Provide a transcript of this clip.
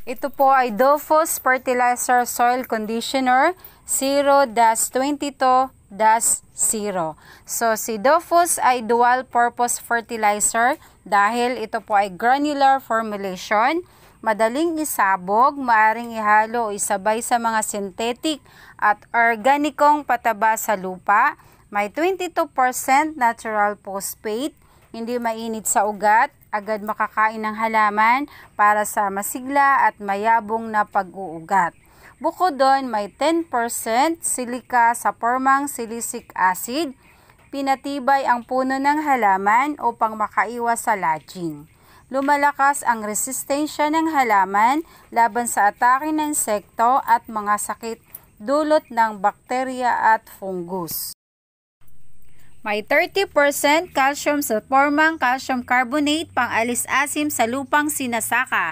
Ito po ay Dofus Fertilizer Soil Conditioner 0-22-0. So, si Dofus ay dual purpose fertilizer dahil ito po ay granular formulation, madaling isabog, maaring ihalo o isabay sa mga synthetic at organikong pataba sa lupa, may 22% natural phosphate, hindi mainit sa ugat, agad makakain ng halaman para sa masigla at mayabong na pag-uugat. Bukod doon, may 10% silika sa pormang silicic acid. Pinatibay ang puno ng halaman upang makaiwas sa lodging. Lumalakas ang resistensya ng halaman laban sa atake ng insekto at mga sakit dulot ng bakterya at fungus. May 30% calcium sa pormang calcium carbonate pang-alis asim sa lupang sinasaka.